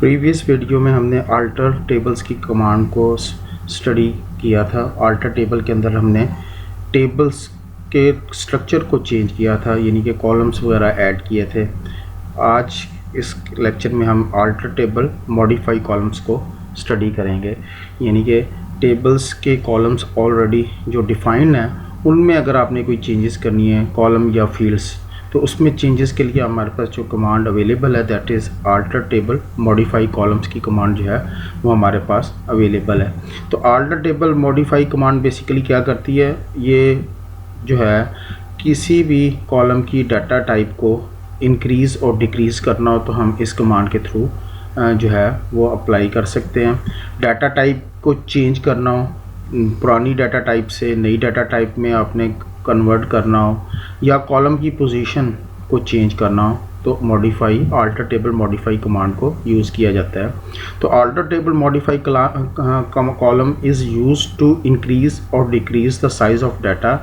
Previous video में हमने alter tables की कमांड को स्टडी किया था। अल्टर टेबल के अंदर हमने टेबल्स के स्ट्रक्चर को चेंज किया था, यानी कि कॉलम्स वगैरह ऐड किए थे। आज इस लेक्चर में हम अल्टर टेबल मॉडिफाई कॉलम्स को स्टडी करेंगे, यानी कि टेबल्स के कॉलम्स ऑलरेडी जो डिफाइंड हैं उनमें अगर आपने कोई चेंजेस करनी है कॉलम या फील्ड्स, तो उसमें चेंजेस के लिए हमारे पास जो कमांड अवेलेबल है that is alter table modify columns की कमांड जो है वो हमारे पास अवेलेबल है। तो alter table modify command basically क्या करती है, ये जो है किसी भी कॉलम की डाटा टाइप को इंक्रीज़ और डिक्रीज़ करना हो तो हम इस कमांड के थ्रू जो है वो अप्लाई कर सकते हैं। डाटा टाइप को चेंज करना हो, पुरानी डाटा टाइप से नई डाटा टाइप में आपने कन्वर्ट करना हो, या कॉलम की पोजीशन को चेंज करना हो तो modify alter table modify command को यूज़ किया जाता है। तो alter table modify column is used to increase or decrease the size of data,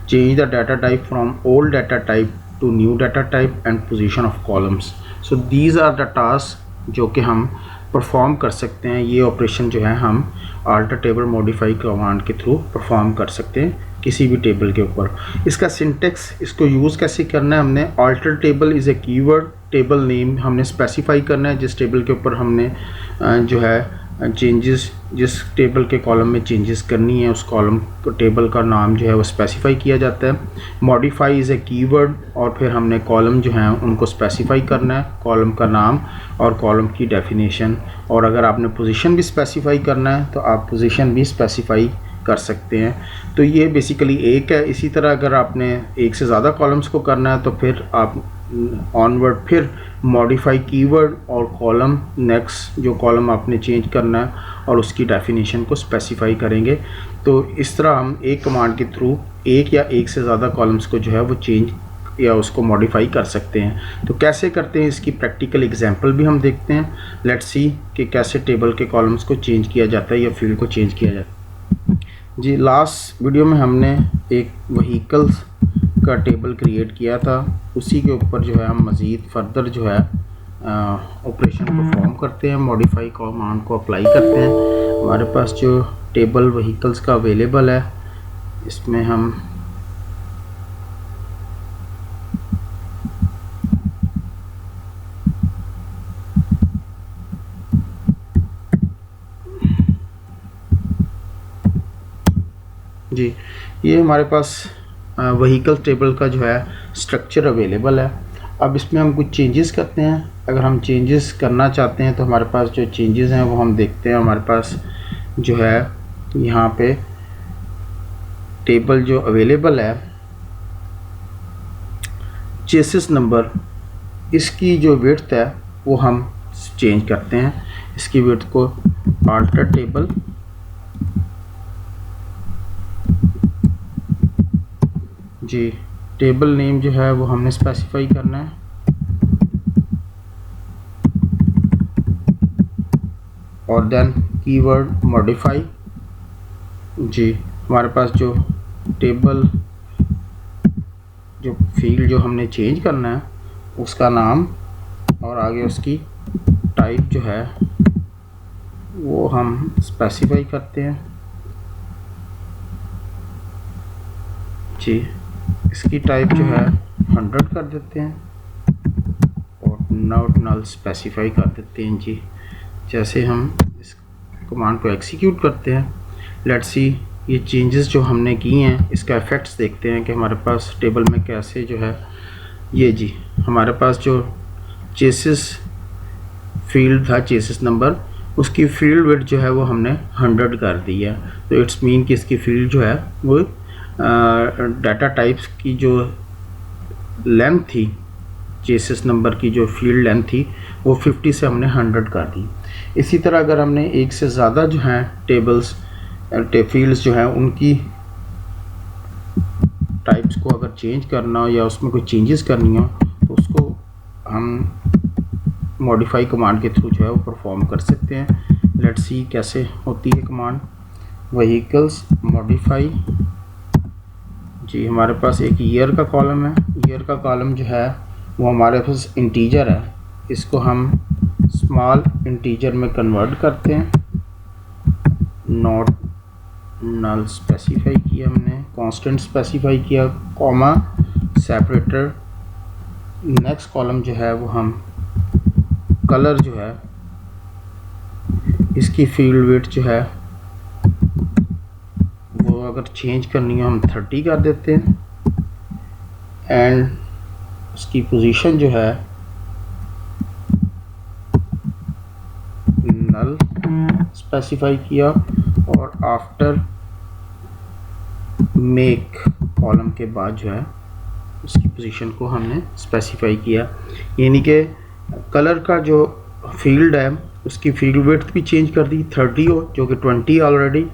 change the data type from old data type to new data type and position of columns. So these are the task जो कि हम perform कर सकते हैं। ये operation जो है हम अल्टर टेबल मॉडिफाई कमांड के थ्रू परफॉर्म कर सकते हैं किसी भी टेबल के ऊपर। इसका सिंटेक्स, इसको यूज़ कैसे करना है, हमने alter table is a keyword, table name हमने स्पेसिफाई करना है जिस टेबल के ऊपर हमने जो है चेंजेस, जिस टेबल के कॉलम में चेंजेस करनी है उस कॉलम टेबल का नाम जो है वो स्पेसिफाई किया जाता है। मॉडिफाई इज़ ए कीवर्ड और फिर हमने कॉलम जो हैं उनको स्पेसिफाई करना है, कॉलम का नाम और कॉलम की डेफिनेशन, और अगर आपने पोजीशन भी स्पेसिफाई करना है तो आप पोजीशन भी स्पेसिफाई कर सकते हैं। तो ये बेसिकली एक है। इसी तरह अगर आपने एक से ज़्यादा कॉलम्स को करना है तो फिर आप ऑनवर्ड फिर मॉडिफाई कीवर्ड और कॉलम नेक्स्ट जो कॉलम आपने चेंज करना है और उसकी डेफिनेशन को स्पेसिफाई करेंगे। तो इस तरह हम एक कमांड के थ्रू एक या एक से ज़्यादा कॉलम्स को जो है वो चेंज या उसको मॉडिफाई कर सकते हैं। तो कैसे करते हैं इसकी प्रैक्टिकल एग्जांपल भी हम देखते हैं। लेट्स सी कि कैसे टेबल के कॉलम्स को चेंज किया जाता है या फील्ड को चेंज किया जाता है। जी, लास्ट वीडियो में हमने एक व्हीकल्स का टेबल क्रिएट किया था, उसी के ऊपर जो है हम मज़ीद फर्दर जो है ऑपरेशन परफॉर्म करते हैं, मॉडिफाई कमांड को अप्लाई करते हैं। हमारे पास जो टेबल व्हीकल्स का अवेलेबल है इसमें हम जी, ये हमारे पास व्हीकल टेबल का जो है स्ट्रक्चर अवेलेबल है। अब इसमें हम कुछ चेंजेस करते हैं। अगर हम चेंजेस करना चाहते हैं तो हमारे पास जो चेंजेस हैं वो हम देखते हैं। हमारे पास जो है यहाँ पे टेबल जो अवेलेबल है चेसिस नंबर, इसकी जो विड्थ है वो हम चेंज करते हैं। इसकी विड्थ को अल्टर टेबल जी, टेबल नेम जो है वो हमने स्पेसिफाई करना है और देन कीवर्ड मॉडिफाई। जी, हमारे पास जो टेबल जो फील्ड जो हमने चेंज करना है उसका नाम और आगे उसकी टाइप जो है वो हम स्पेसिफाई करते हैं। जी, इसकी टाइप जो है 100 कर देते हैं और नॉट नल स्पेसिफाई कर देते हैं। जी, जैसे हम इस कमांड को एग्जीक्यूट करते हैं, लेट्स सी ये चेंजेस जो हमने किए हैं इसका इफ़ेक्ट्स देखते हैं कि हमारे पास टेबल में कैसे जो है ये जी हमारे पास जो चेसिस फील्ड था, चेसिस नंबर, उसकी फील्ड विड्थ जो है वो हमने 100 कर दी है। तो इट्स मीन कि इसकी फील्ड जो है वो डाटा टाइप्स की जो लेंथ थी, चेसिस नंबर की जो फील्ड लेंथ थी वो 50 से हमने 100 कर दी। इसी तरह अगर हमने एक से ज़्यादा जो हैं टेबल्स फील्ड्स जो हैं उनकी टाइप्स को अगर चेंज करना हो या उसमें कोई चेंजेस करनी हो तो उसको हम मॉडिफाई कमांड के थ्रू जो है वो परफॉर्म कर सकते हैं। लेट्स सी कैसे होती है कमांड। व्हीकल्स मॉडिफाई, जी हमारे पास एक ईयर का कॉलम है। ईयर का कॉलम जो है वो हमारे पास इंटीजर है, इसको हम स्मॉल इंटीजर में कन्वर्ट करते हैं, नॉट नल स्पेसिफाई किया हमने, कांस्टेंट स्पेसिफाई किया, कॉमा सेपरेटर। नेक्स्ट कॉलम जो है वो हम कलर जो है इसकी फील्ड विड्थ जो है वो अगर चेंज करनी है हम 30 कर देते हैं, एंड उसकी पोजीशन जो है नल स्पेसिफाई किया, और आफ्टर मेक कॉलम के बाद जो है उसकी पोजीशन को हमने स्पेसिफाई किया। यानी कि कलर का जो फील्ड है उसकी फील्ड विड्थ भी चेंज कर दी 30 हो, जो कि 20 ऑलरेडी,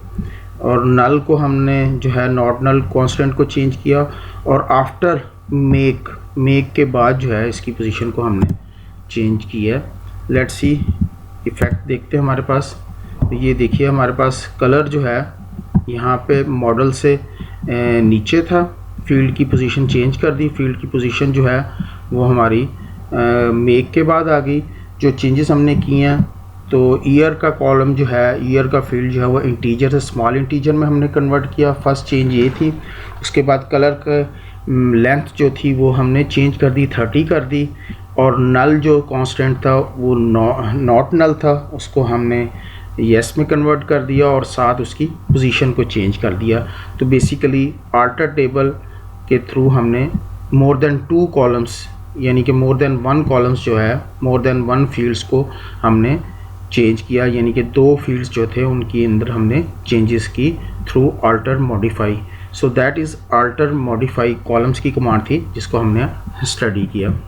और नल को हमने जो है नॉट नल कांस्टेंट को चेंज किया, और आफ्टर मेक के बाद जो है इसकी पोजीशन को हमने चेंज किया। लेट्स सी इफ़ेक्ट देखते हैं हमारे पास। तो ये देखिए हमारे पास कलर जो है यहाँ पे मॉडल से नीचे था, फील्ड की पोजीशन चेंज कर दी, फील्ड की पोजीशन जो है वो हमारी मेक के बाद आ गई। जो चेंजेस हमने किए हैं, तो ईयर का कॉलम जो है, ईयर का फील्ड जो है वो इंटीजर से स्मॉल इंटीजर में हमने कन्वर्ट किया, फर्स्ट चेंज ये थी। उसके बाद कलर का लेंथ जो थी वो हमने चेंज कर दी 30 कर दी, और नल जो कांस्टेंट था वो नॉट नल था, उसको हमने येस में कन्वर्ट कर दिया, और साथ उसकी पोजीशन को चेंज कर दिया। तो बेसिकली अल्टर टेबल के थ्रू हमने मोर देन 2 कॉलम्स, यानी कि मोर देन 1 कॉलम्स जो है, मोर देन 1 फील्ड्स को हमने चेंज किया, यानी कि 2 फील्ड्स जो थे उनके अंदर हमने चेंजेस की through alter modify. So that is alter modify columns की कमांड थी जिसको हमने स्टडी किया।